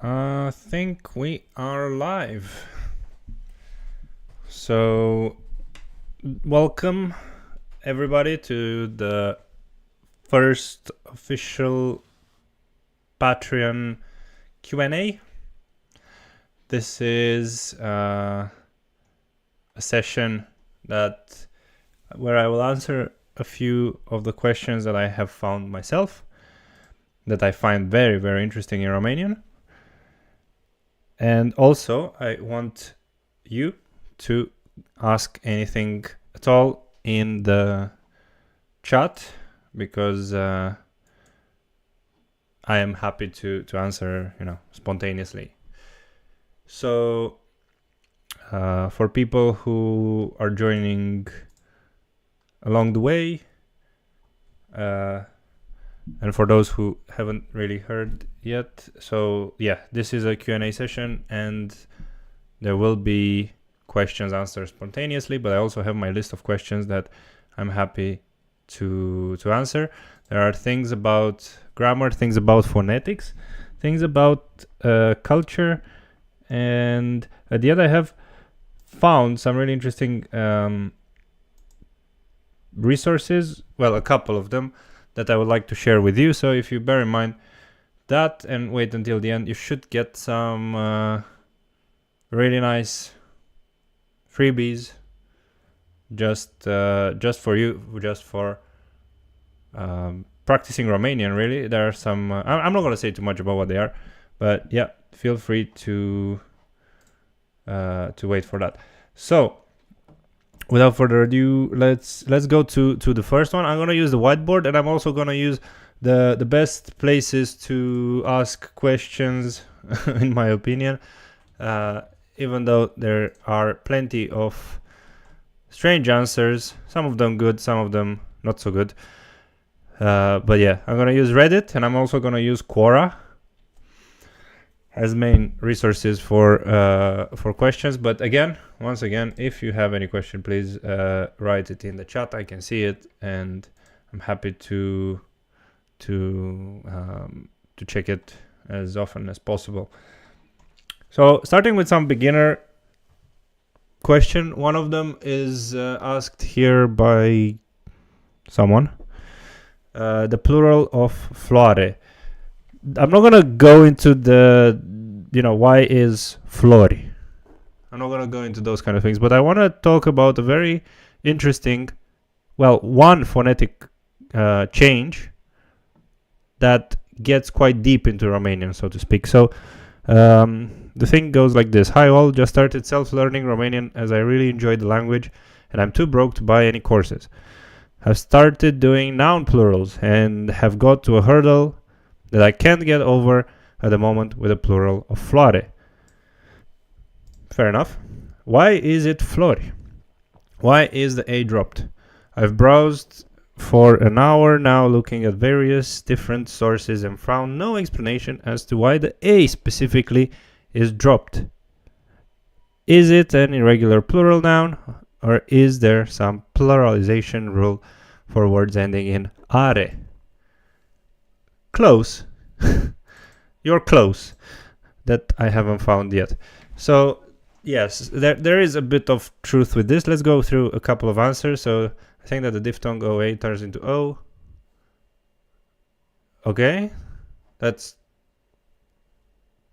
I think we are live. So, welcome everybody to the first official Patreon Q&A. This is a session where I will answer a few of the questions that I have found myself, that I find very, very interesting in Romanian. And also, I want you to ask anything at all in the chat, because I am happy to answer, spontaneously. So for people who are joining along the way, and for those who haven't really heard yet, so yeah, this is a Q&A session, and there will be questions answered spontaneously, but I also have my list of questions that I'm happy to answer. There are things about grammar, things about phonetics, things about culture, and at the end I have found some really interesting resources, well, a couple of them, that I would like to share with you. So if you bear in mind that and wait until the end, you should get some really nice freebies just for you, just for practicing Romanian. Really, there are some. I'm not going to say too much about what they are, but yeah, feel free to wait for that. So, without further ado, let's go to the first one. I'm going to use the whiteboard, and I'm also going to use the best places to ask questions, in my opinion. Even though there are plenty of strange answers, some of them good, some of them not so good. But yeah, I'm gonna use Reddit, and I'm also gonna use Quora as main resources for questions. But once again, if you have any question, please write it in the chat. I can see it, and I'm happy to check it as often as possible. So, starting with some beginner question. One of them is asked here by someone. The plural of floare. I'm not gonna go into the, why is flori. I'm not gonna go into those kind of things, but I want to talk about a very interesting, one phonetic change that gets quite deep into Romanian, so to speak. So the thing goes like this. Hi all, just started self-learning Romanian as I really enjoy the language and I'm too broke to buy any courses. I've started doing noun plurals and have got to a hurdle that I can't get over at the moment with a plural of floare. Fair enough. Why is it flori? Why is the A dropped? I've browsed for an hour now looking at various different sources and found no explanation as to why the A specifically is dropped. Is it an irregular plural noun, or is there some pluralization rule for words ending in are? Close. You're close. That I haven't found yet. So yes, there is a bit of truth with this. Let's go through a couple of answers. So I think that the diphthong OA turns into O. Okay, that's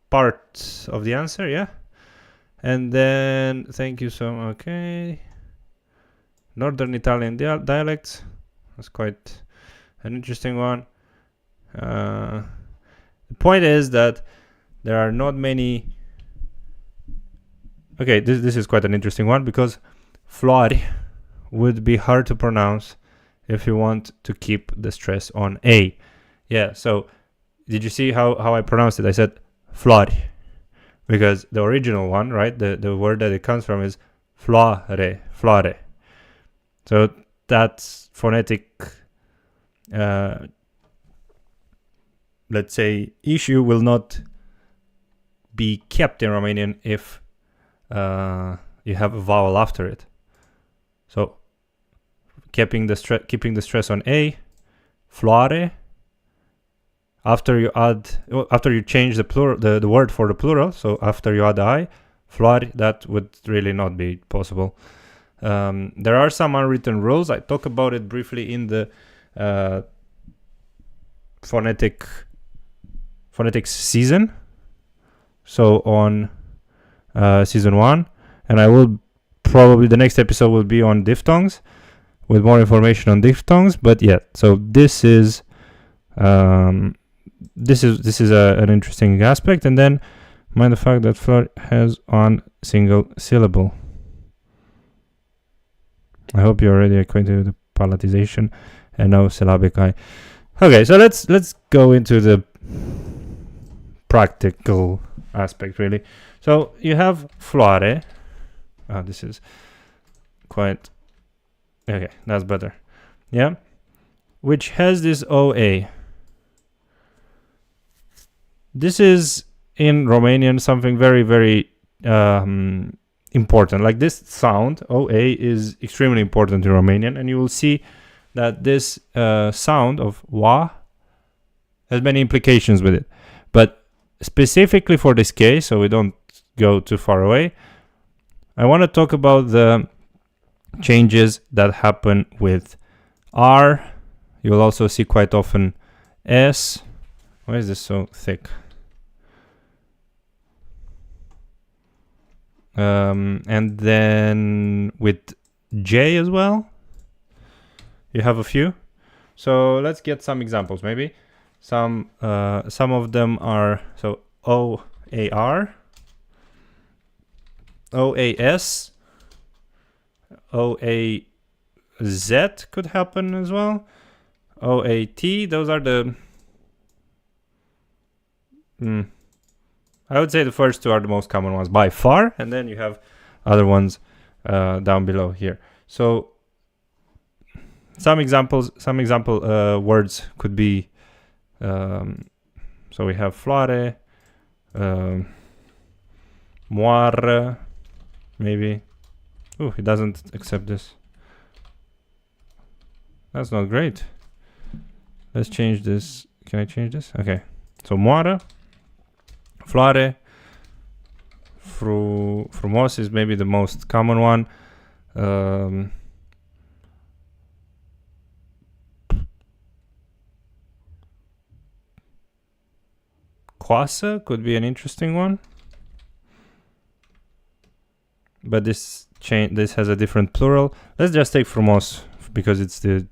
part of the answer, yeah. And then, thank you so much. Okay. Northern Italian dialects. That's quite an interesting one. The point is that there are not many. Okay, this is quite an interesting one, because flori would be hard to pronounce if you want to keep the stress on A. Yeah, so did you see how I pronounced it? I said flori, because the original one, right, the word that it comes from is flore. So that's phonetic, let's say, issue will not be kept in Romanian if you have a vowel after it. So keeping the stress on A, floare. after you change the plural, the word for the plural, so after you add I, floare, that would really not be possible. There are some unwritten rules. I talk about it briefly in the phonetics season, so on season 1, and I will probably, the next episode will be on diphthongs with more information on diphthongs. But yeah, so this is an interesting aspect. And then mind the fact that floare has one single syllable. I hope you're already acquainted with the palatization and no syllabic I. Okay, so let's go into the practical aspect, really. So you have floare. This is quite okay. That's better. Yeah, which has this OA. This is in Romanian something very, very important. Like this sound OA is extremely important in Romanian, and you will see that this sound of wa has many implications with it. But specifically for this case, so we don't go too far away, I want to talk about the changes that happen with R. You will also see quite often S. Why is this so thick? And then with J as well, you have a few. So let's get some examples. Maybe some of them are, so OAR, OAS, OAZ could happen as well. OAT, those are the I would say the first two are the most common ones by far, and then you have other ones down below here. So some example words could be, so we have floare, moare, maybe. Oh, it doesn't accept this. That's not great. Let's change this. Can I change this? Okay. So moare, floare, frumos is maybe the most common one. Coasă could be an interesting one, but this has a different plural. Let's just take frumos because it's the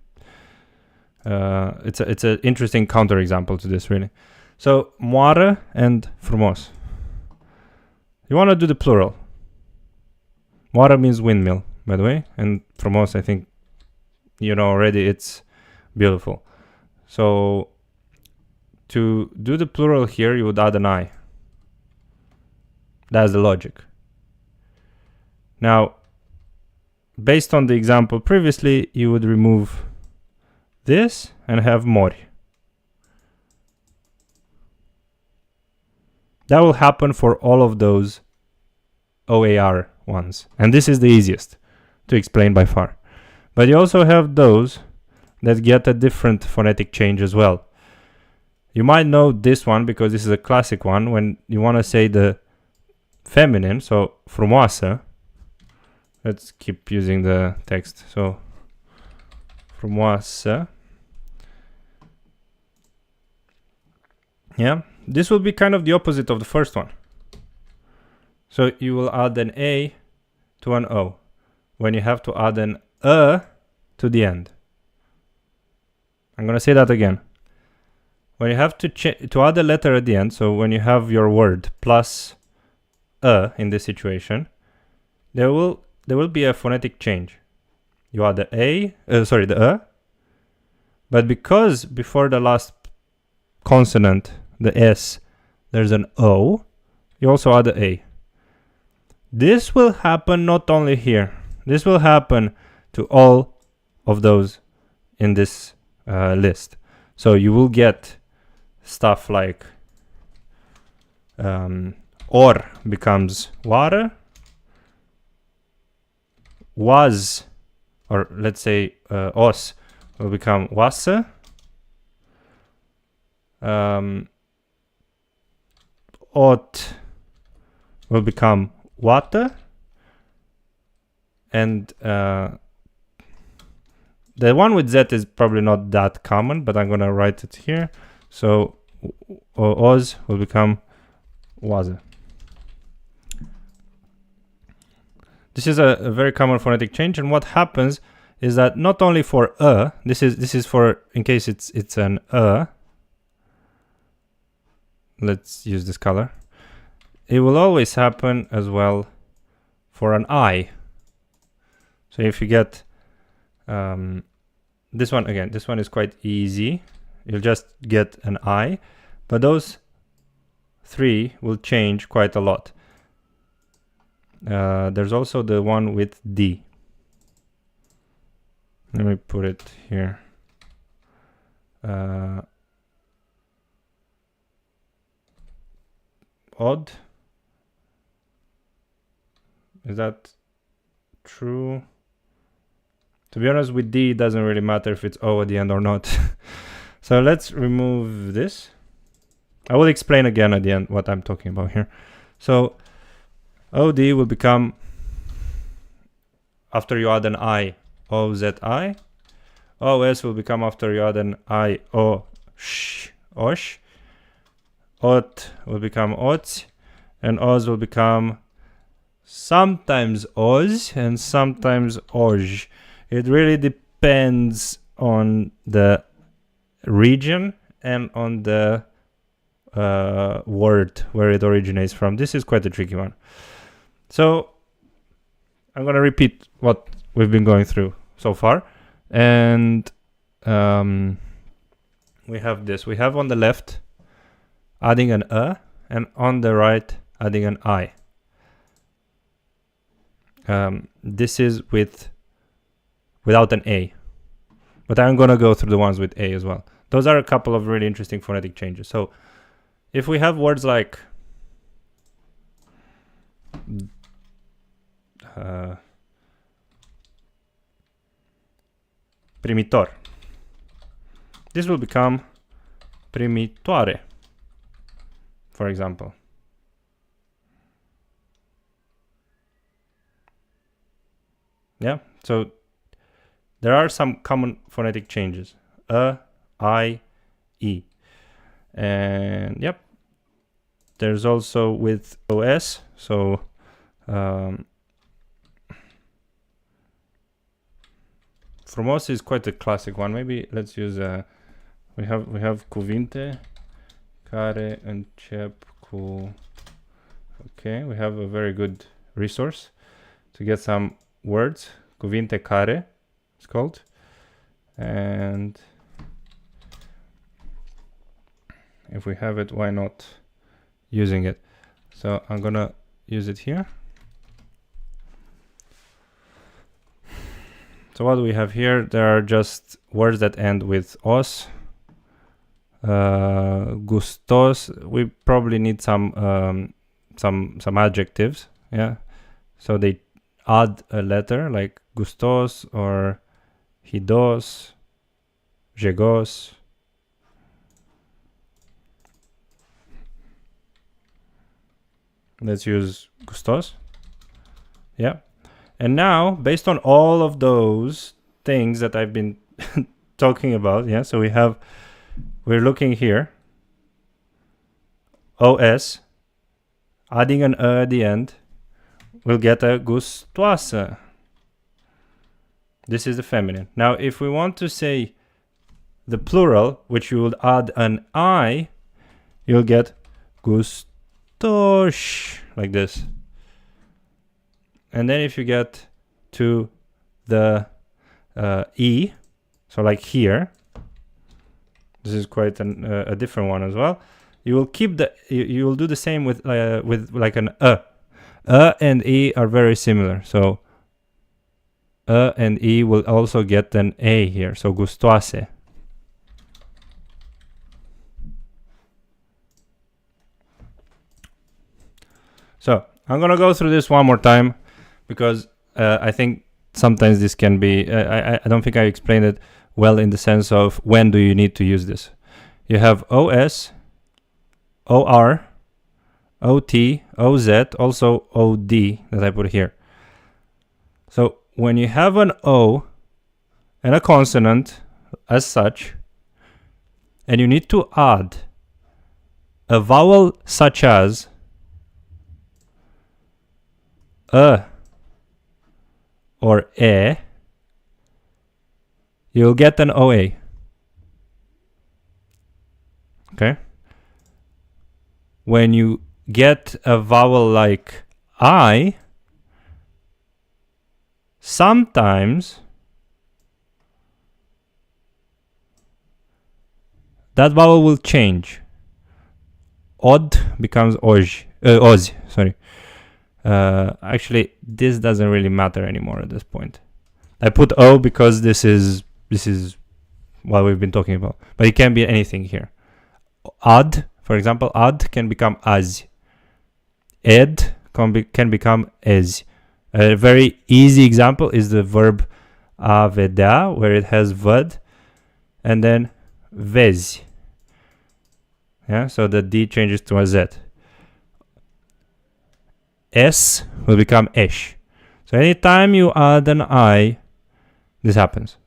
it's an interesting counterexample to this, really. So moare and frumos. You want to do the plural. Moare means windmill, by the way, and frumos, I think you know already, it's beautiful. So to do the plural here, you would add an I. That's the logic. Now, based on the example previously, you would remove this and have mori. That will happen for all of those OAR ones. And this is the easiest to explain by far. But you also have those that get a different phonetic change as well. You might know this one because this is a classic one when you want to say the feminine, so frumoasă. Let's keep using the text. So frumoasă. Yeah, this will be kind of the opposite of the first one. So you will add an A to an O when you have to add an to the end. I'm going to say that again. When you have to add a letter at the end, so when you have your word plus in this situation, there will be a phonetic change. You add the the but because before the last consonant, the S, there's an O, you also add the A. This will happen not only here. This will happen to all of those in this list. So you will get stuff like or becomes ware, was, or let's say os will become wase, ot will become water, and the one with Z is probably not that common, but I'm gonna write it here. So oz will become waze. This is a very common phonetic change, and what happens is that not only for this is for in case it's an let's use this color. It will always happen as well for an I. So if you get this one again, this one is quite easy. You'll just get an I, but those three will change quite a lot. There's also the one with D. Let me put it here. Odd. Is that true? To be honest, with D, it doesn't really matter if it's O at the end or not. So let's remove this. I will explain again at the end what I'm talking about here. So OD will become, after you add an I, OZI. OS will become after you add an I, OSH. Ot will become OT, and Oz will become sometimes Oz and sometimes Oj. It really depends on the region and on the word where it originates from. This is quite a tricky one. So I'm going to repeat what we've been going through so far. And we have this. We have on the left adding an and on the right adding an I. This is without an A. But I'm going to go through the ones with A as well. Those are a couple of really interesting phonetic changes. So if we have words like primitor, this will become primitoare, for example. Yeah, so there are some common phonetic changes. I, E. And yep, there's also with OS. So Frumos is quite a classic one. Maybe let's use we have cuvinte care încep cu. Okay, we have a very good resource to get some words. Cuvinte care it's called, and if we have it, why not using it? So I'm gonna use it here. So what do we have here? There are just words that end with os. Gustos. We probably need some adjectives. Yeah. So they add a letter like gustos or hidos, jegos. Let's use gustos. Yeah. And now, based on all of those things that I've been talking about, yeah, so we're looking here. OS, adding an at the end, we'll get a gustoase. This is the feminine. Now, if we want to say the plural, which you would add an I, you'll get gustosh, like this. And then if you get to the E, so like here, this is quite a different one as well. You will keep you will do the same with like an and E are very similar. So and E will also get an A here. So gustoase. So I'm gonna go through this one more time, because I think sometimes this can be, I don't think I explained it well in the sense of when do you need to use this. you have OS, OR, OT, OZ, also OD that I put here. So when you have an O and a consonant as such, and you need to add a vowel such as or e, you'll get an OA. Okay? When you get a vowel like I, sometimes that vowel will change. Odd becomes oz, sorry. Actually, this doesn't really matter anymore at this point. I put O because this is what we've been talking about. But it can be anything here. Ad, for example, ad can become az. Ed can become ez. A very easy example is the verb a vedea, where it has văd, and then vezi. Yeah, so the D changes to a Z. S will become esh. So anytime you add an I, this happens.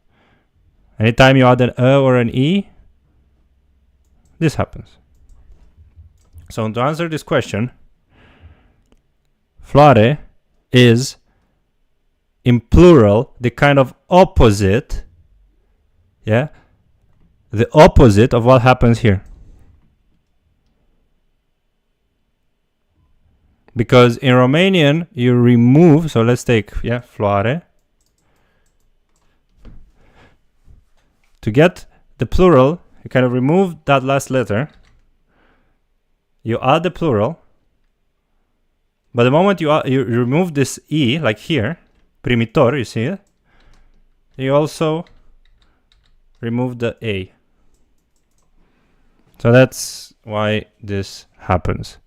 Anytime you add an or an E, this happens. So to answer this question, floare is, in plural, the kind of opposite, yeah, the opposite of what happens here. Because in Romanian, you remove, so let's take, floare. To get the plural, you kind of remove that last letter. You add the plural. But the moment you remove this E, like here, primitor, you see it? You also remove the A. So that's why this happens.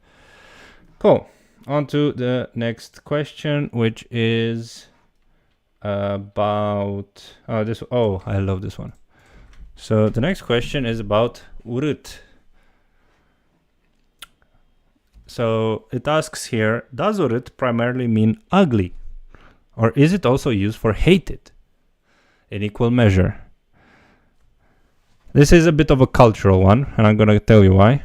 Cool. On to the next question, which is about I love this one. So the next question is about urât. So it asks here, does urât primarily mean ugly, or is it also used for hated in equal measure? This is a bit of a cultural one, and I'm gonna tell you why.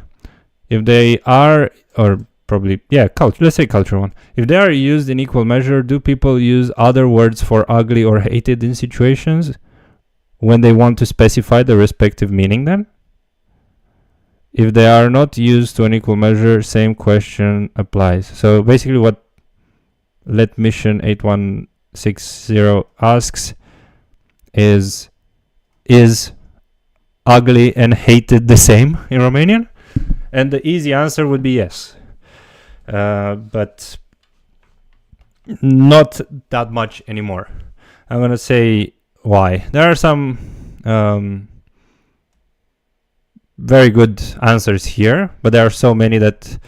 If they are, or probably, let's say cultural one. If they are used in equal measure, do people use other words for ugly or hated in situations when they want to specify the respective meaning then? If they are not used to an equal measure, same question applies. So basically what Let Mission 8160 asks is ugly and hated the same in Romanian? And the easy answer would be yes. But not that much anymore. I'm gonna say why. There are some very good answers here, but there are so many that,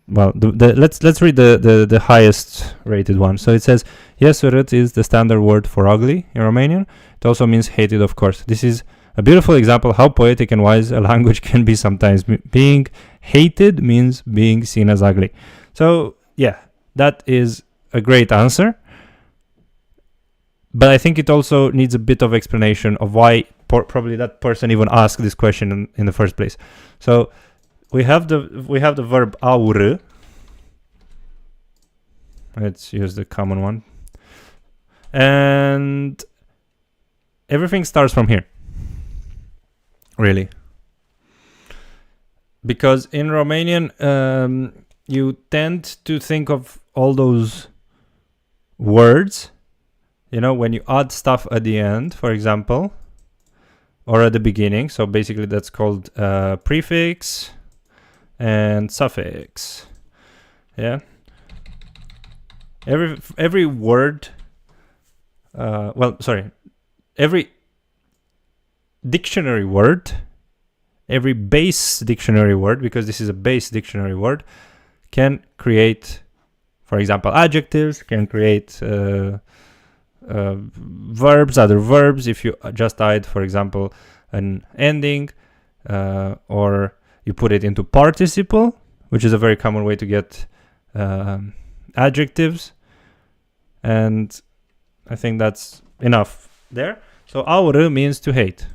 well, let's read the highest rated one. So it says, yes, urât is the standard word for ugly in Romanian. It also means hated, of course. This is a beautiful example how poetic and wise a language can be sometimes. Being hated means being seen as ugly. So yeah, that is a great answer. But I think it also needs a bit of explanation of why probably that person even asked this question in the first place. So we have the verb a urâ. Let's use the common one. And everything starts from here. Really. Because in Romanian, you tend to think of all those words, you know, when you add stuff at the end, for example, or at the beginning. So basically that's called prefix and suffix. Yeah. Every word, every dictionary word, every base dictionary word, because this is a base dictionary word, can create, for example, adjectives, can create verbs, other verbs. If you just add, for example, an ending, or you put it into participle, which is a very common way to get adjectives. And I think that's enough there. So aură means to hate.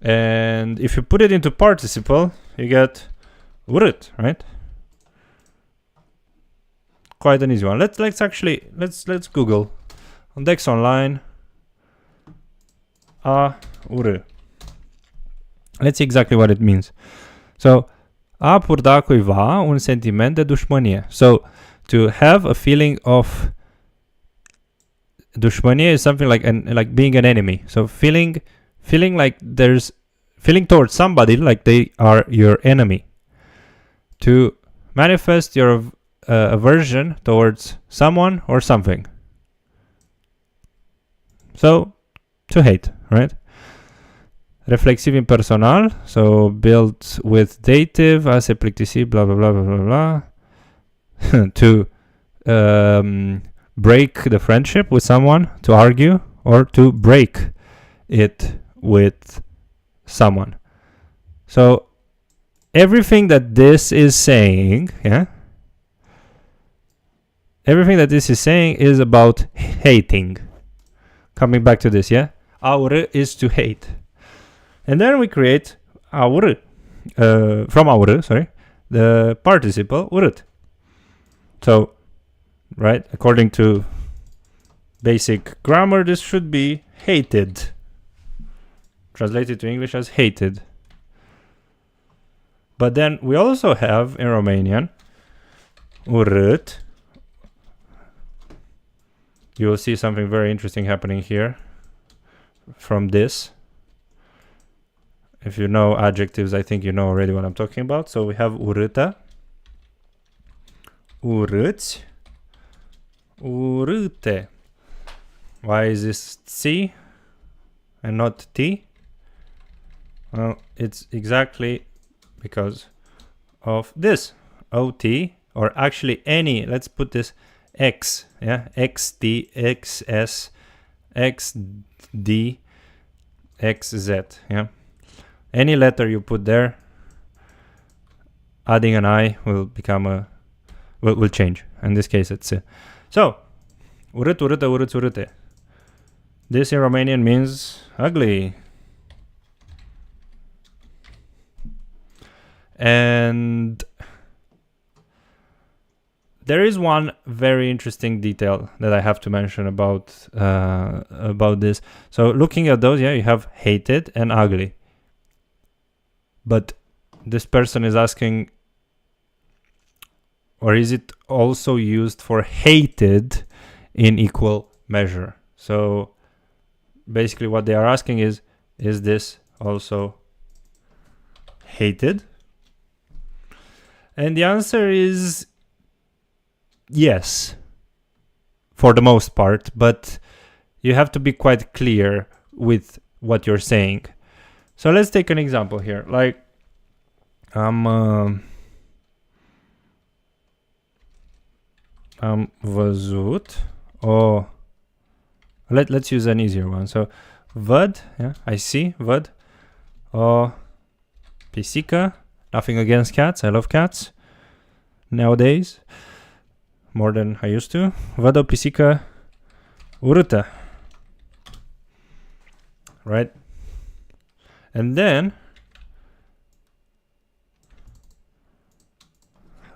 And if you put it into participle, you get urât, right? Quite an easy one. Let's Google on Dex Online a urâ. Let's see exactly what it means. So a purta cuiva un sentiment de dușmănie. So to have a feeling of dușmănie is something like being an enemy. So feeling like feeling towards somebody like they are your enemy. To manifest your aversion towards someone or something. So to hate, right? Reflexiv impersonal, so built with dative, a se plictisi, blah blah blah blah blah blah. To break the friendship with someone, to argue, or to break it with someone. So everything that this is saying, everything that this is saying is about hating. Coming back to this, aură is to hate. And then we create aură, from aură, the participle urât. So, right, according to basic grammar, this should be hated. Translated to English as hated. But then we also have in Romanian urât. You will see something very interesting happening here from this. If you know adjectives, I think you know already what I'm talking about. So we have urâtă, urâți, urâte. Why is this C and not T? Well, it's exactly because of this. OT, or actually any, let's put this X, XT, XS, XD, XZ, Any letter you put there, adding an I will become will change. In this case, it's so urât, urâtă, urâți, urâte. This in Romanian means ugly. And there is one very interesting detail that I have to mention about this. So looking at those, you have hated and ugly. But this person is asking, or is it also used for hated in equal measure? So basically what they are asking is this also hated? And the answer is yes, for the most part, but you have to be quite clear with what you're saying. So let's take an example here. Like, am văzut o... Let's use an easier one. So, văd, I see, văd o pisică. Nothing against cats, I love cats nowadays, more than I used to. Văd o pisică urâtă. Right? And then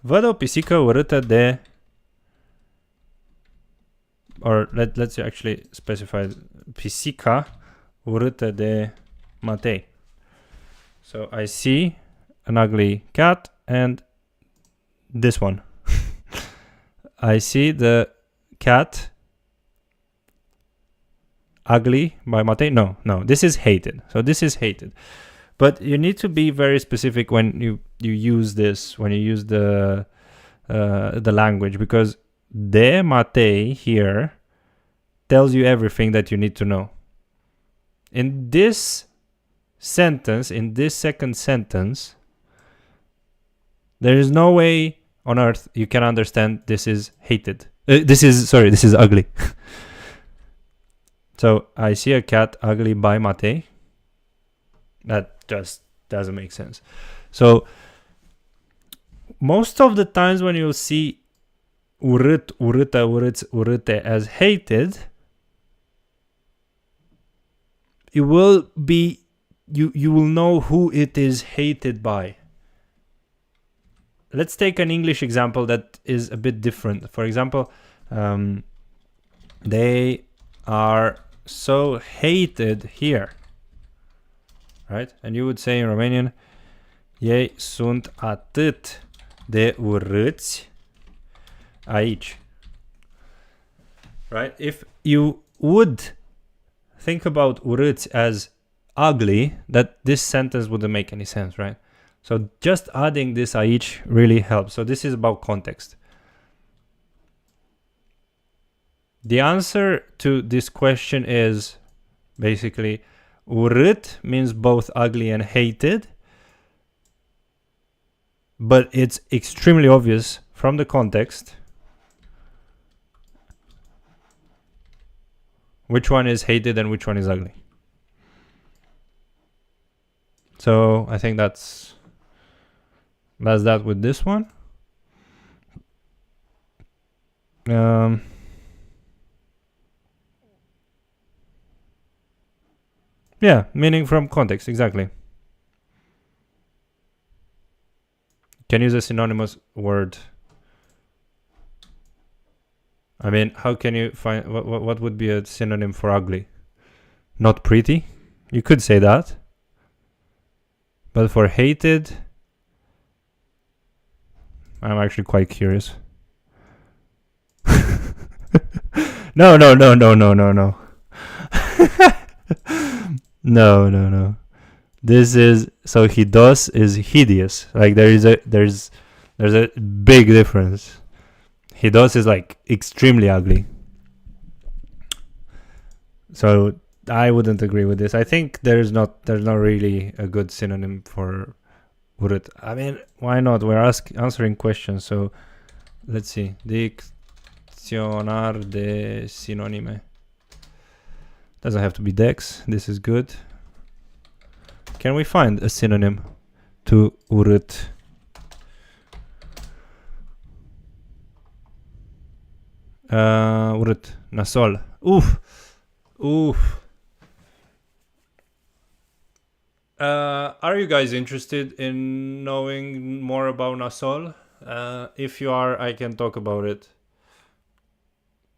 văd o pisică urâtă de, or let's actually specify pisica urâtă de Matei. So I see an ugly cat and this one. I see the cat ugly by Matei. No, this is hated. So this is hated. But you need to be very specific when you use this, when you use the language, because de Matei here tells you everything that you need to know. In this sentence, in this second sentence, there is no way on earth you can understand this is hated. This is ugly. So I see a cat ugly by Matei. That just doesn't make sense. So most of the times when you'll see urât, urâtă, urâți, urâte as hated, it will be, you will know who it is hated by. Let's take an English example that is a bit different. For example, they are so hated here, right? And you would say in Romanian, ei sunt atât de urâți aici, right? If you would think about urâți as ugly, that this sentence wouldn't make any sense, right? So just adding this aici really helps. So this is about context. The answer to this question is basically urât means both ugly and hated, but it's extremely obvious from the context which one is hated and which one is ugly. So I think that's that with this one. Yeah, meaning from context, exactly. Can use a synonymous word. I mean, how can you find what would be a synonym for ugly? Not pretty? You could say that. But for hated, I'm actually quite curious. No. No. This is, so hidos is hideous. Like there's a big difference. Hidos is like extremely ugly. So I wouldn't agree with this. I think there's not really a good synonym for urât. I mean, why not? We're answering questions, so let's see. Dicționar de sinonime. Doesn't have to be Dex. This is good. Can we find a synonym to urât? Urât. Nasol. Oof. Are you guys interested in knowing more about nasol? If you are, I can talk about it.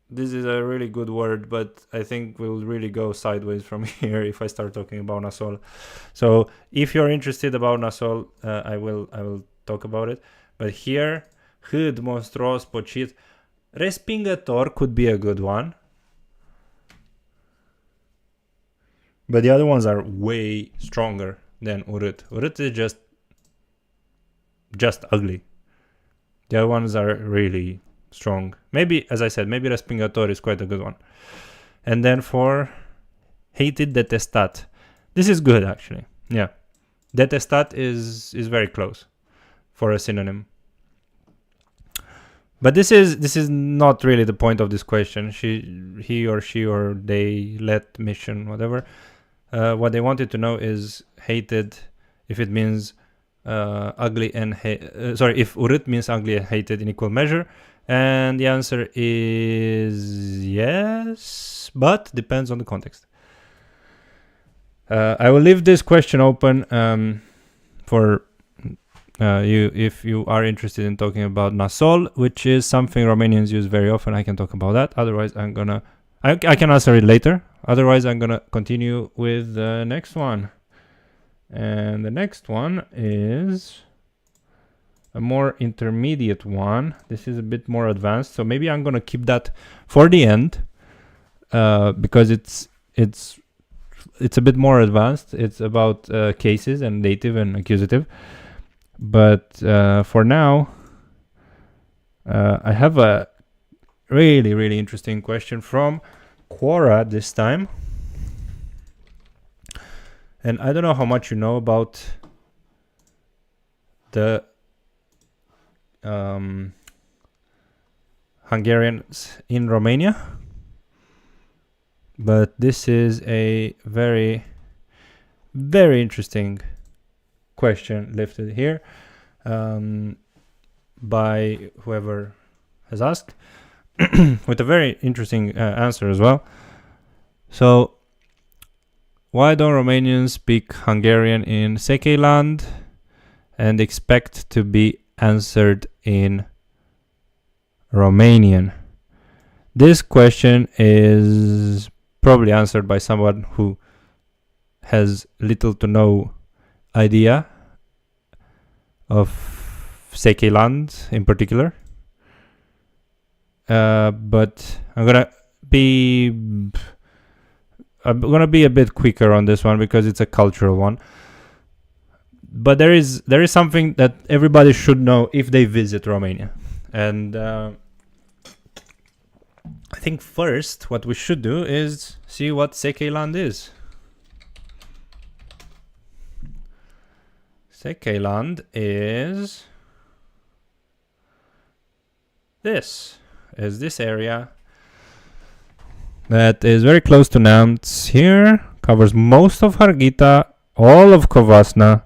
This is a really good word, but I think we'll really go sideways from here if I start talking about nasol. So if you're interested about nasol, I will talk about it. But here, hâd, monstruos, pocit, respingător could be a good one. But the other ones are way stronger than urât. Urât is just ugly. The other ones are really strong. Maybe, as I said, maybe respingător is quite a good one. And then for hated, detestat. This is good, actually. Yeah. Detestat is very close for a synonym. But this is not really the point of this question. He or she or they, let, mission, whatever. What they wanted to know is hated, if it means ugly and if urât means ugly and hated in equal measure. And the answer is yes, but depends on the context. I will leave this question open for you if you are interested in talking about nasol, which is something Romanians use very often. I can talk about that. Otherwise, I can answer it later. Otherwise, I'm gonna continue with the next one. And the next one is a more intermediate one. This is a bit more advanced, so maybe I'm gonna keep that for the end because it's a bit more advanced. It's about cases and dative and accusative. But for now, I have a really interesting question from Quora this time. And I don't know how much you know about the Hungarians in Romania. but this is a very, very interesting question lifted here by whoever has asked, with a very interesting answer as well. So, why don't Romanians speak Hungarian in Székelyland and expect to be answered in Romanian? This question is probably answered by someone who has little to no idea of Székelyland in particular. But I'm gonna be a bit quicker on this one because it's a cultural one. But there is something that everybody should know if they visit Romania, and I think first what we should do is see what Székelyland is. Székelyland is this area that is very close to Neamț here, covers most of Harghita, all of Covasna,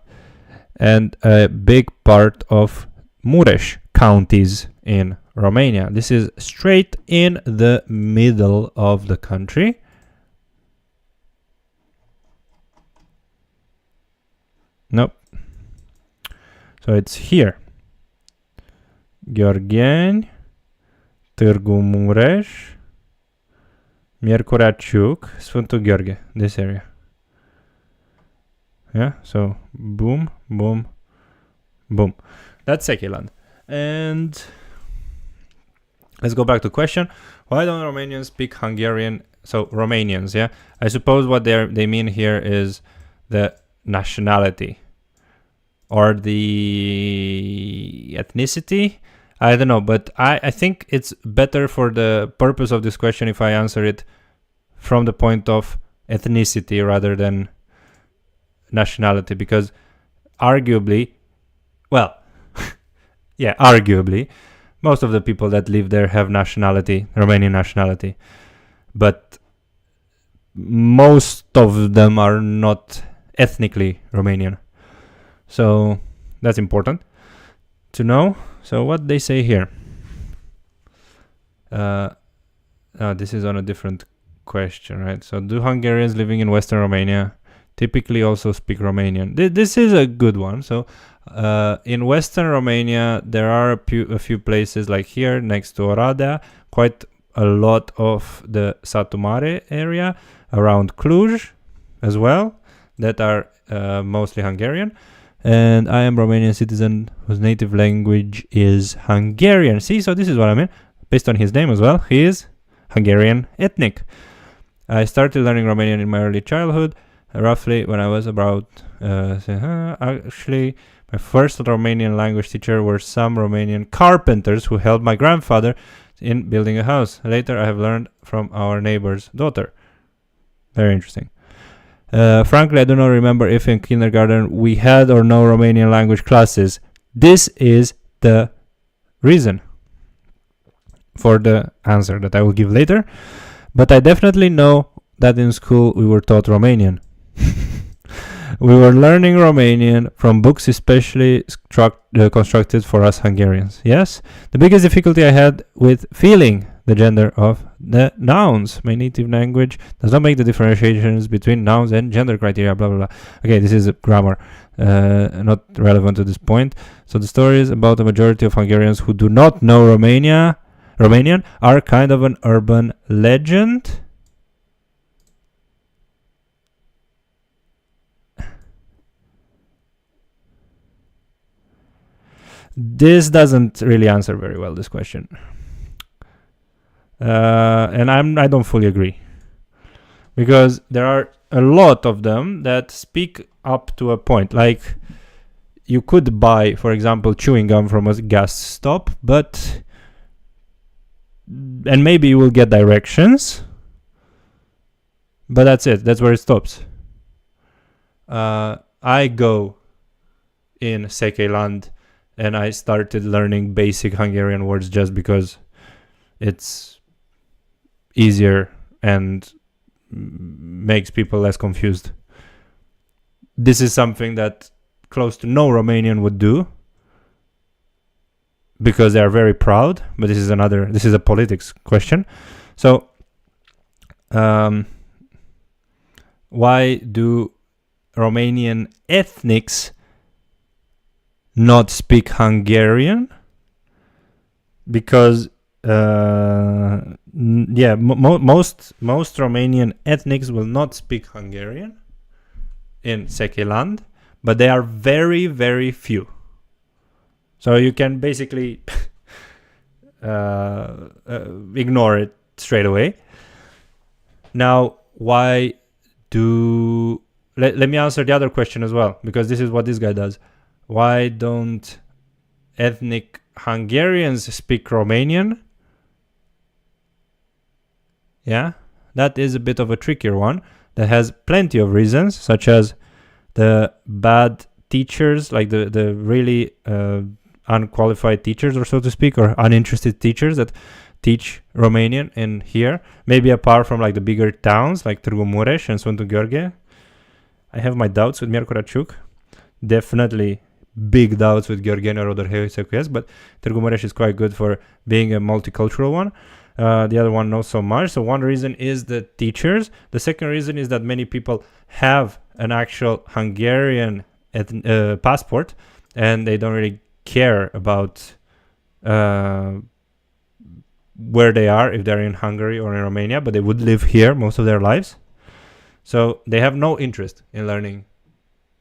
and a big part of Mureș counties in Romania. This is straight in the middle of the country. Nope. So it's here. Gheorgheni, Târgu Mureș, Miercurea Ciuc, Sfântul Gheorghe, this area. Yeah, so boom, boom, boom. That's Székelyland. And let's go back to question. Why don't Romanians speak Hungarian? So Romanians, yeah. I suppose what they mean here is the nationality or the ethnicity. I don't know, but I think it's better for the purpose of this question if I answer it from the point of ethnicity rather than nationality, because arguably, well, yeah, arguably, most of the people that live there have nationality, Romanian nationality, but most of them are not ethnically Romanian. So that's important to know. So what they say here, this is on a different question, right? So do Hungarians living in Western Romania typically also speak Romanian? This is a good one. So in Western Romania, there are a few places like here next to Oradea, quite a lot of the Satu Mare area, around Cluj as well, that are mostly Hungarian. And I am Romanian citizen whose native language is Hungarian. See, so this is what I mean. Based on his name as well, he is Hungarian ethnic. I started learning Romanian in my early childhood, roughly when I was about, actually, my first Romanian language teacher were some Romanian carpenters who helped my grandfather in building a house. Later, I have learned from our neighbor's daughter. Very interesting. Frankly, I do not remember if in kindergarten we had or no Romanian language classes. This is the reason for the answer that I will give later. But I definitely know that in school we were taught Romanian. We were learning Romanian from books especially constructed for us Hungarians. Yes, the biggest difficulty I had with feeling the gender of the nouns. My native language does not make the differentiations between nouns and gender criteria, blah, blah, blah. Okay, this is grammar, not relevant to this point. So the stories about the majority of Hungarians who do not know Romanian are kind of an urban legend. This doesn't really answer very well this question. And I don't fully agree, because there are a lot of them that speak up to a point. Like, you could buy, for example, chewing gum from a gas stop, and maybe you will get directions, but that's it. That's where it stops. I go in Székelyland and I started learning basic Hungarian words just because it's easier and makes people less confused. This is something that close to no Romanian would do, because they are very proud, but this is a politics question. So why do Romanian ethnics not speak Hungarian? Because most Romanian ethnics will not speak Hungarian in Sekeland, but they are very, very few. So you can basically ignore it straight away. Now, why do... Let me answer the other question as well, because this is what this guy does. Why don't ethnic Hungarians speak Romanian? Yeah, that is a bit of a trickier one that has plenty of reasons, such as the bad teachers, like the really unqualified teachers, or so to speak, or uninterested teachers that teach Romanian in here. Maybe apart from like the bigger towns like Târgu Mureș and Sfântu Gheorghe. I have my doubts with Miercura Ciuc. Definitely big doubts with Gheorgheni or Odorheiu, but Târgu Mureș is quite good for being a multicultural one. The other one not so much. So one reason is the teachers. The second reason is that many people have an actual Hungarian passport, and they don't really care about where they are, if they're in Hungary or in Romania, but they would live here most of their lives. So they have no interest in learning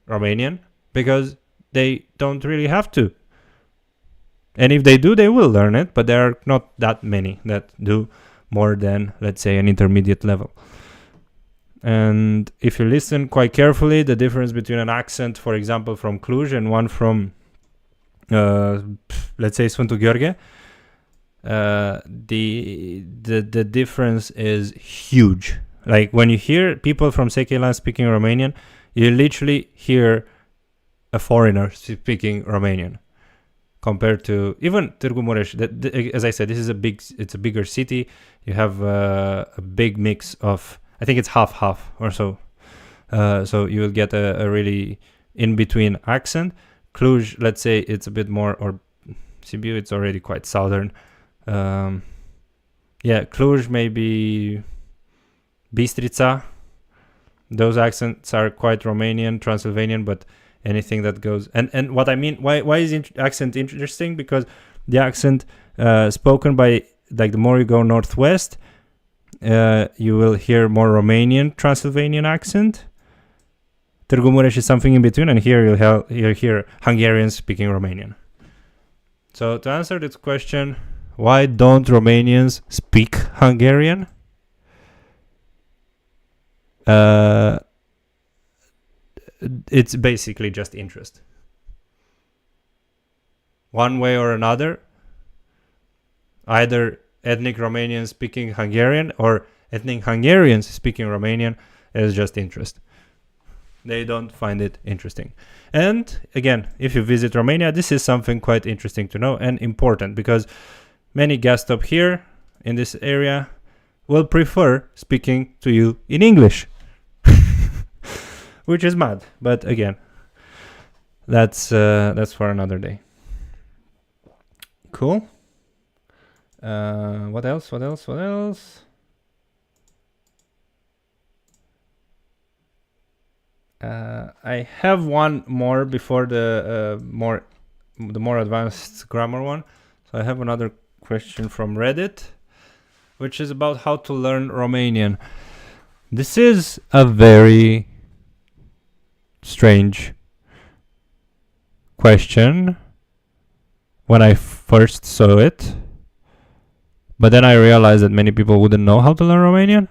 Romanian because they don't really have to. And if they do, they will learn it, but there are not that many that do more than, let's say, an intermediate level. And if you listen quite carefully, the difference between an accent, for example, from Cluj and one from, let's say, Sfântu Gheorghe, the difference is huge. Like when you hear people from Sekeland speaking Romanian, you literally hear a foreigner speaking Romanian compared to even Târgu Mureș. As I said, it's a bigger city. You have a big mix of, I think it's half or so. So you will get a really in-between accent. Cluj, let's say it's a bit more, or Sibiu, it's already quite southern. Cluj, maybe Bistrița. Those accents are quite Romanian, Transylvanian, but anything that goes... And what I mean, why is accent interesting? Because the accent spoken by, like, the more you go northwest, you will hear more Romanian, Transylvanian accent. Târgu Mureș is something in between, and here you'll hear Hungarians speaking Romanian. So to answer this question, why don't Romanians speak Hungarian? It's basically just interest. One way or another, either ethnic Romanians speaking Hungarian or ethnic Hungarians speaking Romanian, is just interest. They don't find it interesting. And again, if you visit Romania, this is something quite interesting to know and important, because many gas stop here in this area will prefer speaking to you in English. Which is mad, but again, that's for another day. Cool. What else? I have one more before the more advanced grammar one. So I have another question from Reddit, which is about how to learn Romanian. This is a very strange question when I first saw it, but then I realized that many people wouldn't know how to learn Romanian.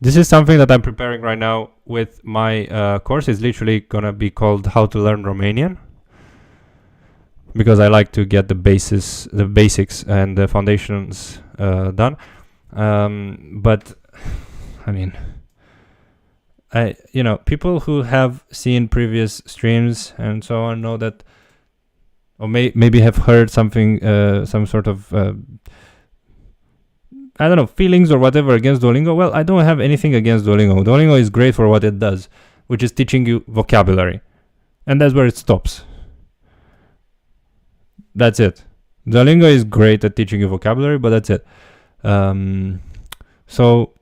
This is something that I'm preparing right now with my course. It's literally gonna be called How to Learn Romanian, because I like to get the basics and the foundations done. But I mean, people who have seen previous streams and so on know that, or maybe have heard something, some sort of I don't know, feelings or whatever against Duolingo. Well, I don't have anything against Duolingo. Duolingo is great for what it does, which is teaching you vocabulary. And that's where it stops. That's it. Duolingo is great at teaching you vocabulary, but that's it. So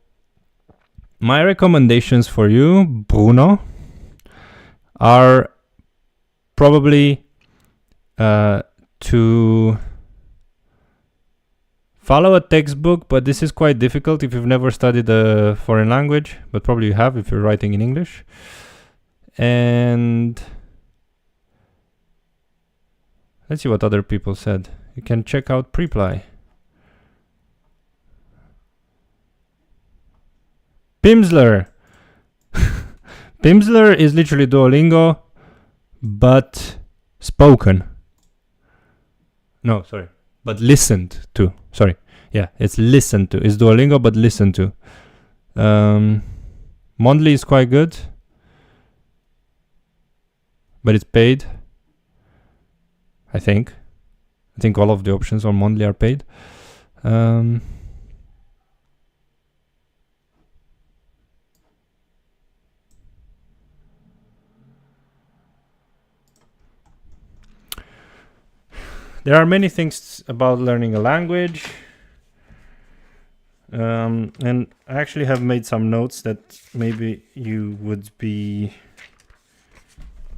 my recommendations for you, Bruno, are probably to follow a textbook, but this is quite difficult if you've never studied a foreign language, but probably you have if you're writing in English. And let's see what other people said. You can check out Preply. Pimsleur. Pimsleur is literally Duolingo, but spoken. No, sorry. But listened to. Sorry. Yeah, it's listened to. It's Duolingo, but listened to. Mondly is quite good, but it's paid. I think all of the options on Mondly are paid. There are many things about learning a language. And I actually have made some notes that maybe you would be,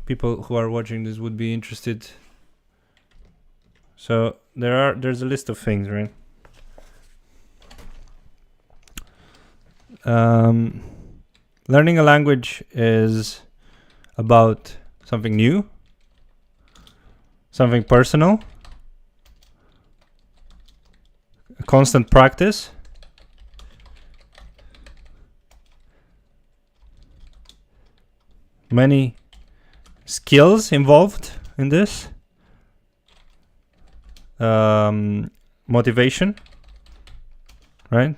people who are watching this would be interested. So there's a list of things, right? Learning a language is about something new, something personal, constant practice, many skills involved in this, motivation, right?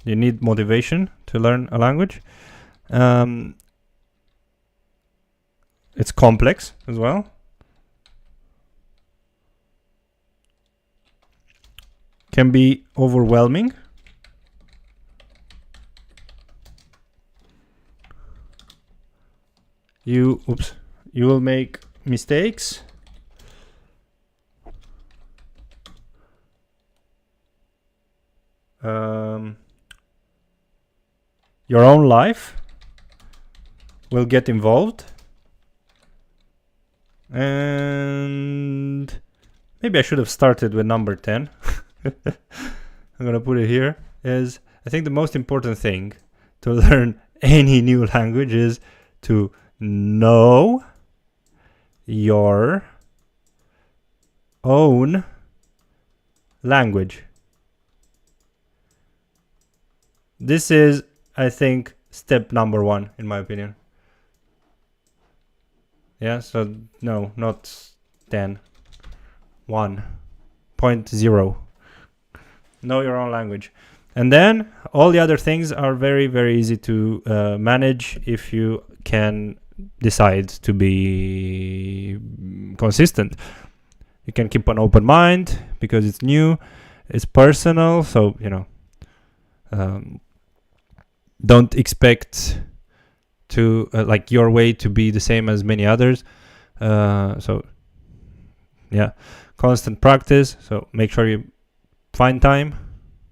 You need motivation to learn a language. It's complex as well. Can be overwhelming. You will make mistakes. Your own life will get involved. And maybe I should have started with number 10. I'm gonna put it here. Is I think the most important thing to learn any new language is to know your own language. This is, I think, step number 1 in my opinion. Yeah, so no, not 10. 1.0. Know your own language. And then all the other things are very, very easy to manage if you can decide to be consistent. You can keep an open mind because it's new, it's personal, so don't expect to like your way to be the same as many others. So yeah, constant practice. So make sure you find time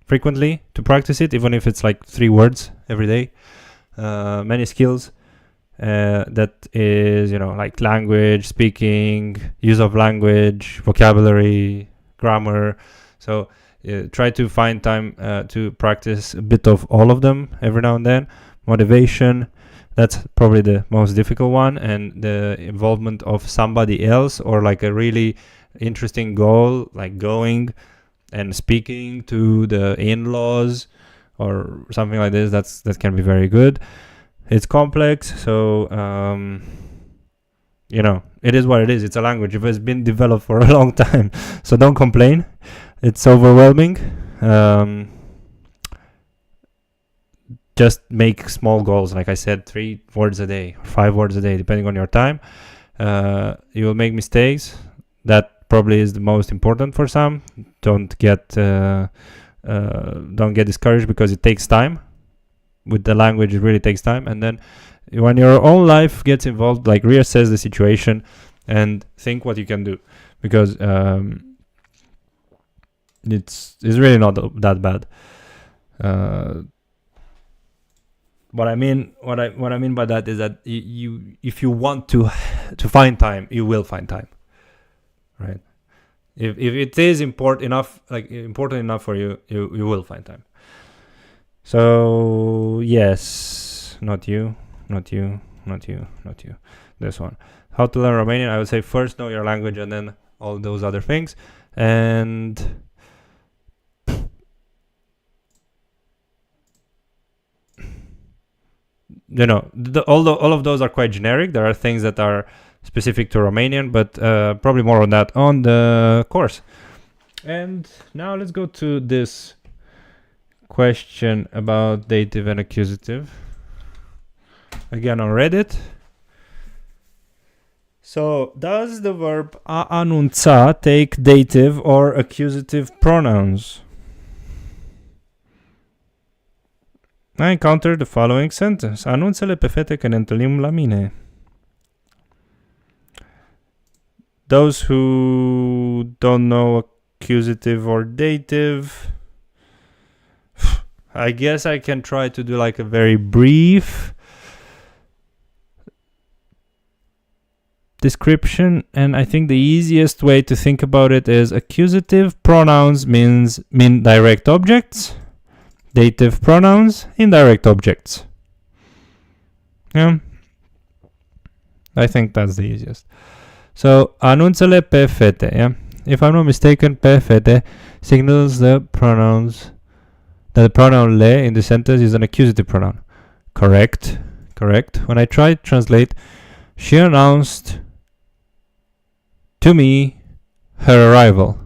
frequently to practice it, even if it's like 3 words every day. Many skills that is, like language, speaking, use of language, vocabulary, grammar. So try to find time to practice a bit of all of them every now and then. Motivation, that's probably the most difficult one, and the involvement of somebody else or like a really interesting goal, like going and speaking to the in-laws or something like this. That can be very good. It's complex, so it is what it is. It's a language. It has been developed for a long time, so don't complain. It's overwhelming. Just make small goals, like I said, 3 words a day, 5 words a day, depending on your time. You will make mistakes. That probably is the most important for some. Don't get don't get discouraged, because it takes time. With the language, it really takes time. And then when your own life gets involved, like, reassess the situation and think what you can do, because it's really not that bad. What I mean by that is that you if you want to find time, you will find time, right? If it is important enough for you, you will find time. So yes, not you. This one. How to learn Romanian? I would say first know your language and then all those other things. And you know, all of those are quite generic. There are things that are specific to Romanian, but probably more on that on the course. And now let's go to this question about dative and accusative. Again on Reddit. So, does the verb a anunța take dative or accusative pronouns? I encountered the following sentence. Anunță-le pe fete că ne întâlnim la mine. Those who don't know accusative or dative, I guess I can try to do like a very brief description, and I think the easiest way to think about it is accusative pronouns mean direct objects, dative pronouns indirect objects. Yeah, I think that's the easiest. So anunță-le pe fete, yeah? If I'm not mistaken, pe fete signals the pronouns, that the pronoun le in the sentence is an accusative pronoun. Correct. When I tried to translate, she announced to me her arrival.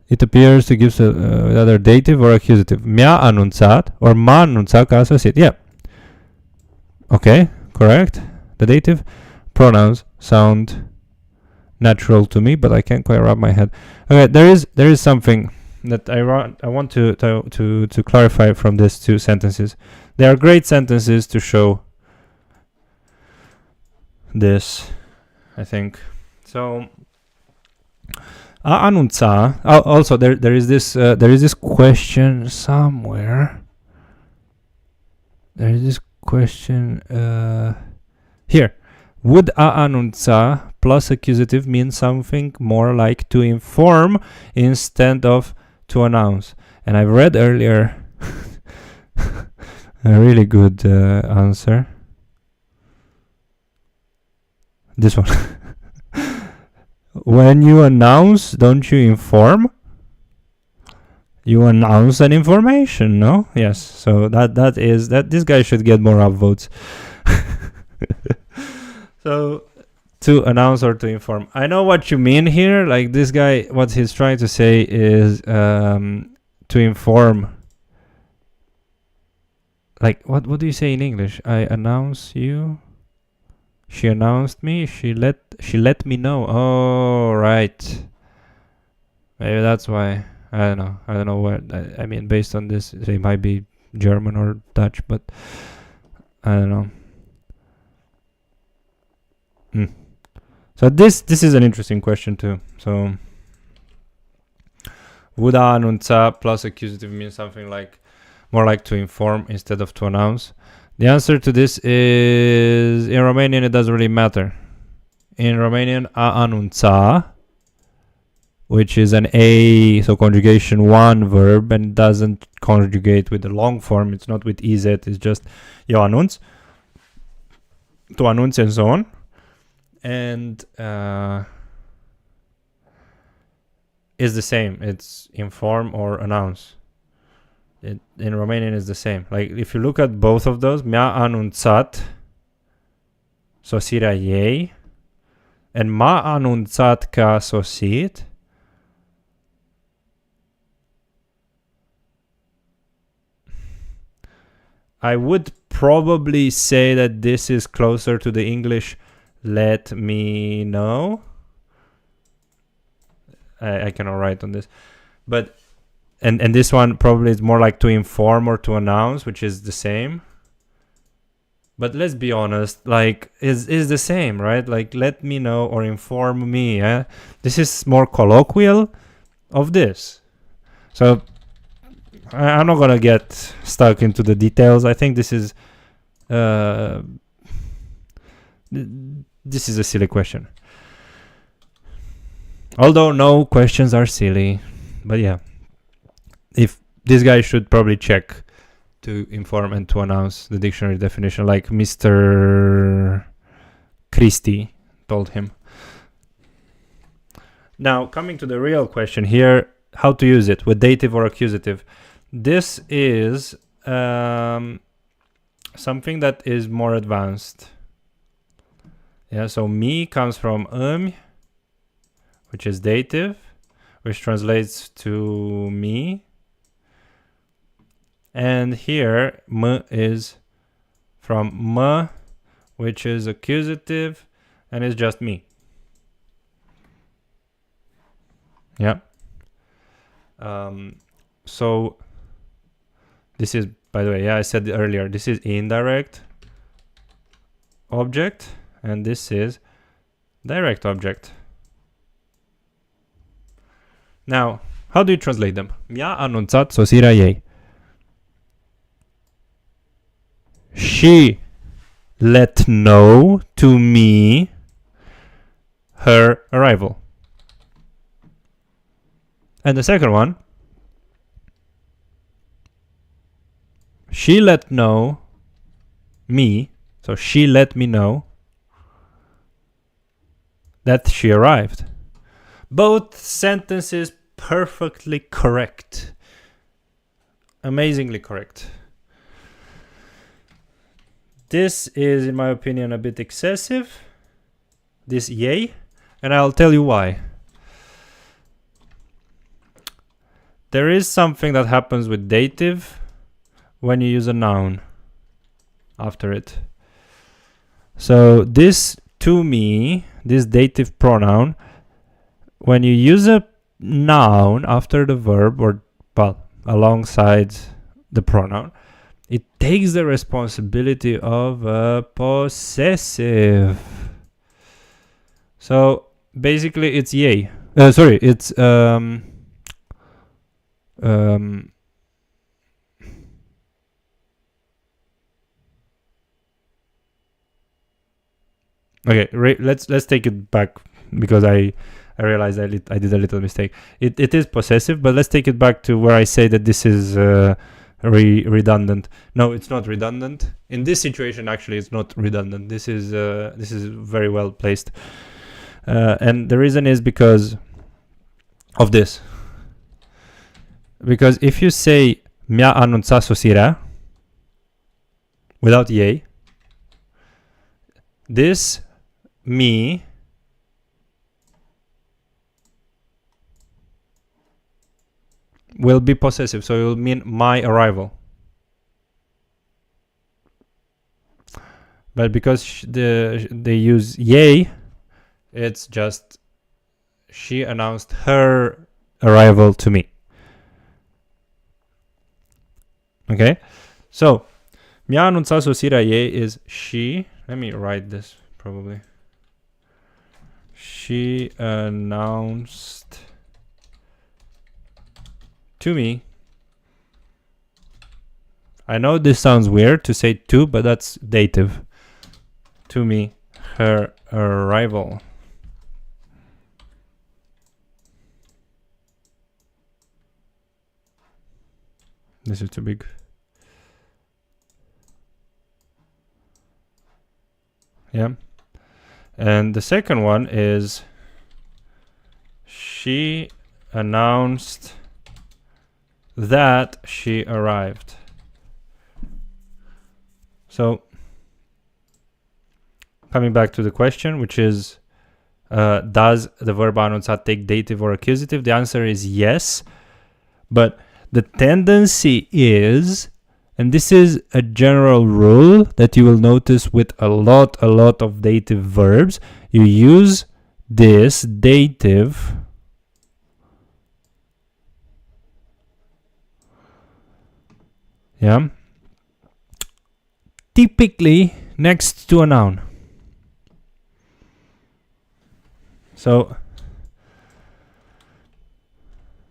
It appears to give either dative or accusative. Mi-a anunțat or m-a anunțat că a sosit. Yeah. Okay, correct. The dative pronouns sound natural to me, but I can't quite wrap my head. Okay, there is something that I want to clarify from these two sentences. They are great sentences to show this, I think. So a anunța. Also, there is this question somewhere. There is this question here. Would a anunța plus accusative mean something more like to inform instead of to announce? And I've read earlier a really good answer. This one. When you announce, don't you inform? You announce an information, no? Yes. So that is this guy should get more upvotes. So to announce or to inform. I know what you mean here. Like this guy, what he's trying to say is to inform. Like what do you say in English? I announce you. She announced me. She let me know. Oh, right. Maybe that's why. I don't know what. I mean, based on this, it might be German or Dutch, but I don't know. So this is an interesting question too. So would a anunța plus accusative mean something like more like to inform instead of to announce? The answer to this is in Romanian it doesn't really matter. In Romanian, a anunța, which is an A, so conjugation 1 verb, and doesn't conjugate with the long form. It's not with EZ, it's just eu anunț, tu anunți, and so on. And is the same. It's inform or announce. In Romanian is the same. Like if you look at both of those, mi-a anunțat sosirea ei and m-a anunțat că a sosit. I would probably say that this is closer to the English let me know. I cannot write on this, but and this one probably is more like to inform or to announce, which is the same. But let's be honest, like is the same, right? Like let me know or inform me. This is more colloquial of this. So I'm not gonna get stuck into the details. I think this is a silly question. Although no questions are silly, but yeah, if this guy should probably check to inform and to announce the dictionary definition, like Mr. Christie told him. Now, coming to the real question here, how to use it with dative or accusative. This is something that is more advanced. Yeah, so me comes from which is dative, which translates to me. And here, m is from m, which is accusative, and is just me. Yeah. So this is, by the way, yeah, I said earlier, this is indirect object, and this is direct object. Now, how do you translate them? Mi-a anunțat sosirea ei. She let know to me her arrival. And the second one, she let know me, so she let me know that she arrived. Both sentences perfectly correct. Amazingly correct. This is, in my opinion, a bit excessive, this yay, and I'll tell you why. There is something that happens with dative when you use a noun after it. So this to me, this dative pronoun, when you use a noun after the verb or well, alongside the pronoun, it takes the responsibility of a possessive. So basically it's yay. Sorry, it's okay, let's take it back because I realized I did a little mistake. It is possessive, but let's take it back to where I say that this is redundant. No, it's not redundant. In this situation, actually, it's not redundant. This is very well placed, and the reason is because of this. Because if you say mi-a anunțat sosirea without yay, this me will be possessive, so it will mean my arrival. But because they use yay, it's just she announced her arrival to me. Okay, so mi-a anunțat sosirea ei is she. Let me write this probably. She announced to me. I know this sounds weird to say to, but that's dative. To me, her arrival. This is too big. Yeah. And the second one is she announced that she arrived. So coming back to the question, which is does the verb anunțat take dative or accusative? The answer is yes, but the tendency is, and this is a general rule that you will notice with a lot of dative verbs, you use this dative Yeah. Typically next to a noun. So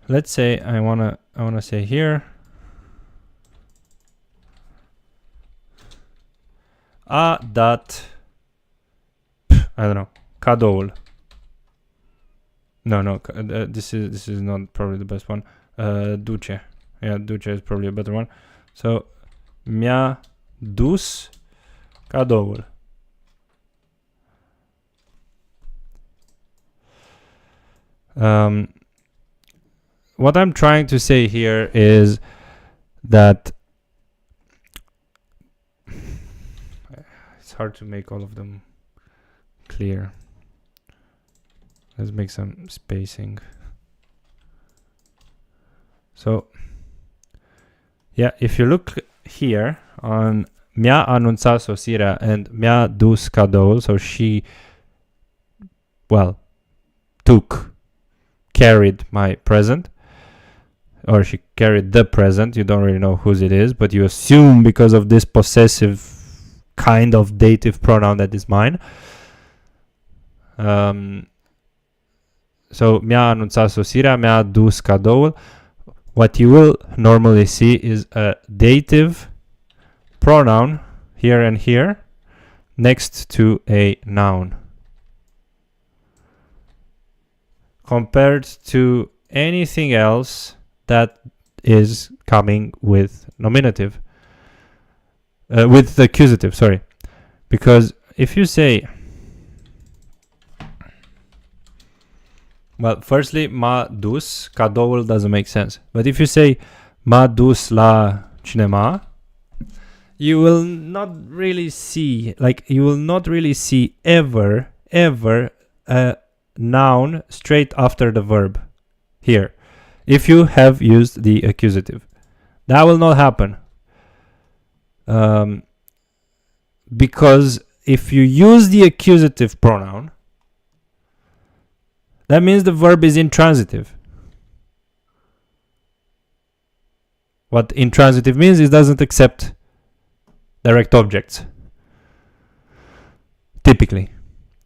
let's say I wanna say here a dat, I don't know, cadou. No, this is not probably the best one. Duce. Yeah, duce is probably a better one. So mi-a dus cadoul. What I'm trying to say here is that it's hard to make all of them clear. Let's make some spacing. So yeah, if you look here on mi-a anunțat sosirea and mi-a dus cadoul, so she, well, carried my present, or she carried the present. You don't really know whose it is, but you assume because of this possessive kind of dative pronoun that is mine. So mi-a anunțat sosirea, mi-a dus cadoul. What you will normally see is a dative pronoun here and here next to a noun, compared to anything else that is coming with nominative, with the accusative, sorry. Because if you say, well, firstly, m-a dus, cadoul doesn't make sense. But if you say m-a dus la cinema, you will not really see, ever a noun straight after the verb here, if you have used the accusative. That will not happen. Because if you use the accusative pronoun, that means the verb is intransitive. What intransitive means is it doesn't accept direct objects, typically.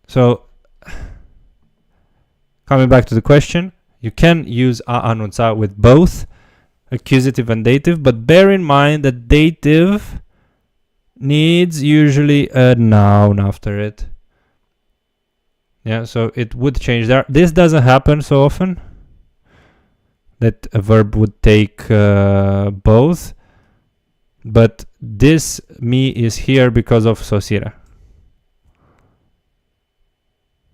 So, coming back to the question, you can use a anunța with both accusative and dative, but bear in mind that dative needs usually a noun after it. Yeah, so it would change there. This doesn't happen so often, that a verb would take both, but this mi is here because of sosirea.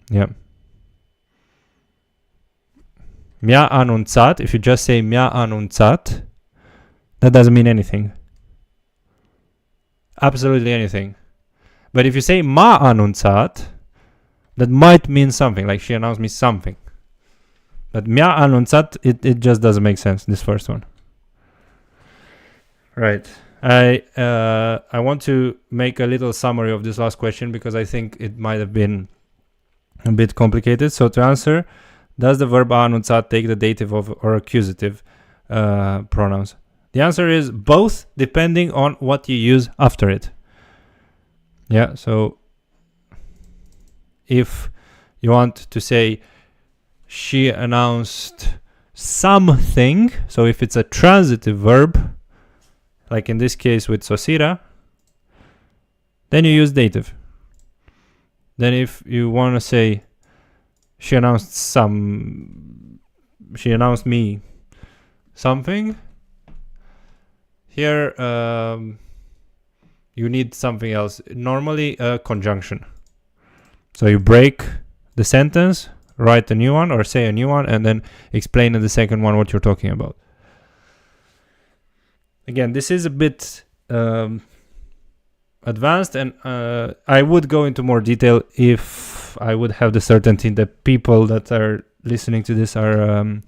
Yeah. Mi-a anunțat, if you just say mi-a anunțat, that doesn't mean anything. Absolutely anything. But if you say m-a anunțat, that might mean something, like she announced me something. But mi-a anunțat, it just doesn't make sense, this first one. Right. I want to make a little summary of this last question because I think it might have been a bit complicated. So to answer, does the verb a anunțat take the dative of or accusative pronouns? The answer is both, depending on what you use after it. Yeah, so if you want to say she announced something, so if it's a transitive verb, like in this case with sosirea, then you use dative. Then if you want to say she announced me something, here you need something else, normally a conjunction. So you break the sentence, write a new one or say a new one, and then explain in the second one what you're talking about. Again, this is a bit advanced, and I would go into more detail if I would have the certainty that people that are listening to this are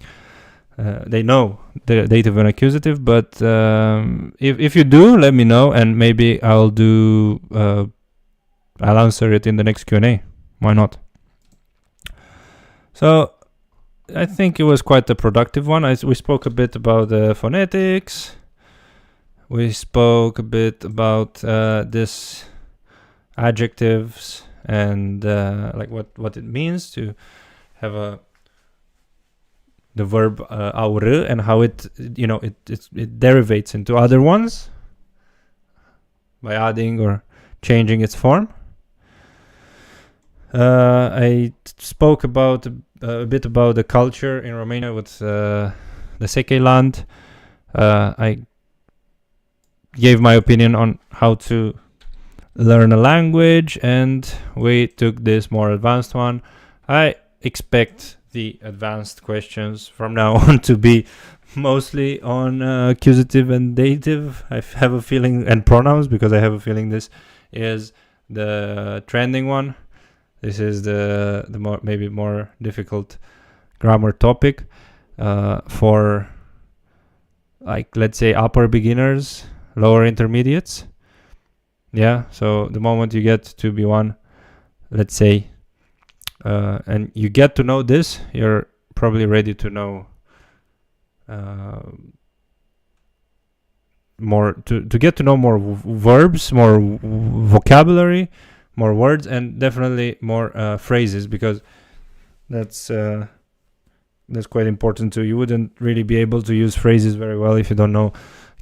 they know the dative and accusative. But if you do, let me know, and maybe I'll answer it in the next Q&A. Why not? So I think it was quite a productive one. We spoke a bit about the phonetics. We spoke a bit about this adjectives and like what it means to have the verb aurâ and how it derivates into other ones by adding or changing its form. I spoke about a bit about the culture in Romania with the Sekeland. I gave my opinion on how to learn a language, and we took this more advanced one. I expect the advanced questions from now on to be mostly on accusative and dative. I have a feeling, and pronouns, because I have a feeling this is the trending one. This is the maybe more difficult grammar topic for, like, let's say upper beginners, lower intermediates. Yeah, so the moment you get to B1, let's say, and you get to know this, you're probably ready to know more, to get to know more verbs, more vocabulary, more words, and definitely more phrases, because that's quite important too. You wouldn't really be able to use phrases very well if you don't know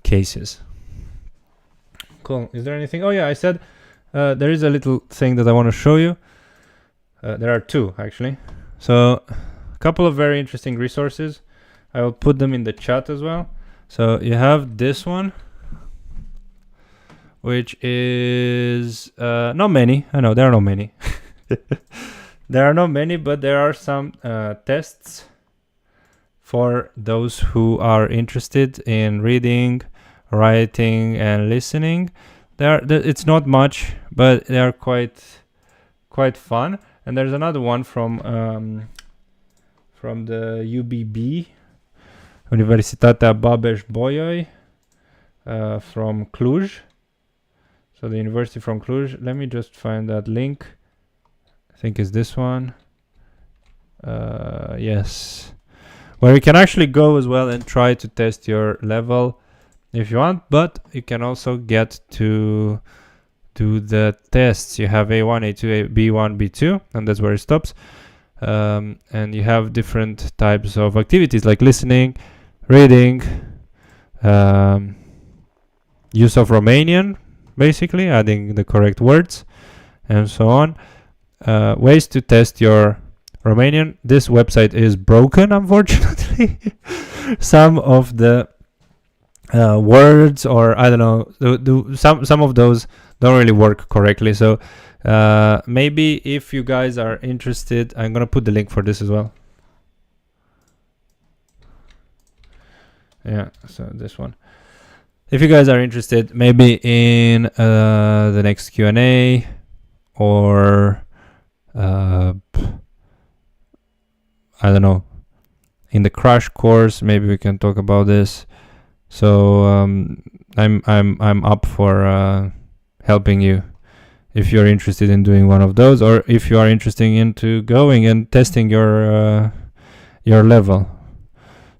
cases. Cool. Is there anything? Oh yeah, I said there is a little thing that I want to show you. There are two actually. So a couple of very interesting resources. I will put them in the chat as well. So you have this one, which is not many. I know there are not many. There are not many, but there are some tests for those who are interested in reading, writing, and listening. It's not much, but they are quite fun. And there's another one from the UBB, Universitatea Babeș-Bolyai, from Cluj. So the university from Cluj. Let me just find that link. I think it's this one. Yes, where you can actually go as well and try to test your level if you want, but you can also get to do the tests. You have A1, A2, B1, B2, and that's where it stops. And you have different types of activities like listening, reading, use of Romanian, basically adding the correct words, and so on. Ways to test your Romanian. This website is broken, unfortunately. Some of the words, or I don't know, some of those don't really work correctly. So maybe if you guys are interested, I'm gonna put the link for this as well. Yeah, so this one. If you guys are interested, maybe in the next Q&A, or I don't know, in the crash course, maybe we can talk about this. So I'm up for helping you if you're interested in doing one of those, or if you are interested into going and testing your level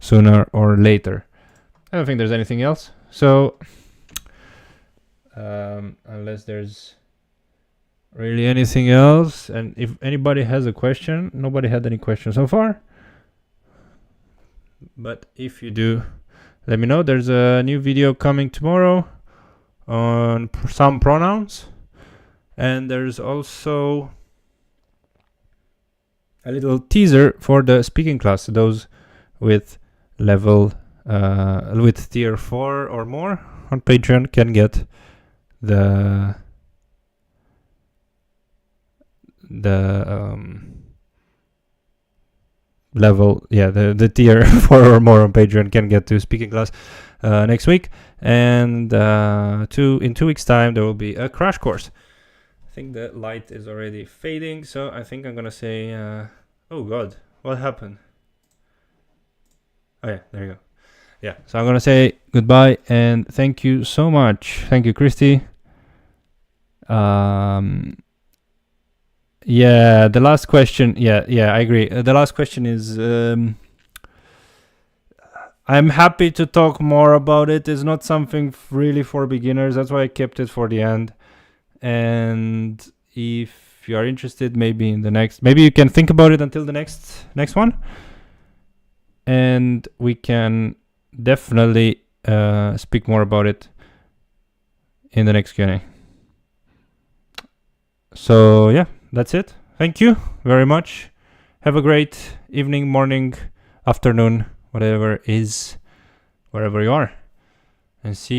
sooner or later. I don't think there's anything else. So unless there's really anything else, and if anybody has a question, nobody had any questions so far, but if you do, let me know. There's a new video coming tomorrow on some pronouns, and there's also a little teaser for the speaking class. Those with level with tier 4 or more on Patreon can get the level, yeah, the tier 4 or more on Patreon can get to speaking class next week, and in 2 weeks time there will be a crash course. I think the light is already fading, so I think I'm gonna say oh god, what happened? Oh yeah, there you go. Yeah, so I'm gonna say goodbye and thank you so much. Thank you, Christy. Yeah, the last question. Yeah, I agree. The last question is I'm happy to talk more about it. It's not something really for beginners. That's why I kept it for the end. And if you are interested, maybe you can think about it until the next one. And we can definitely speak more about it in the next Q&A. So yeah, that's it. Thank you very much. Have a great evening, morning, afternoon, whatever is, wherever you are. And see you.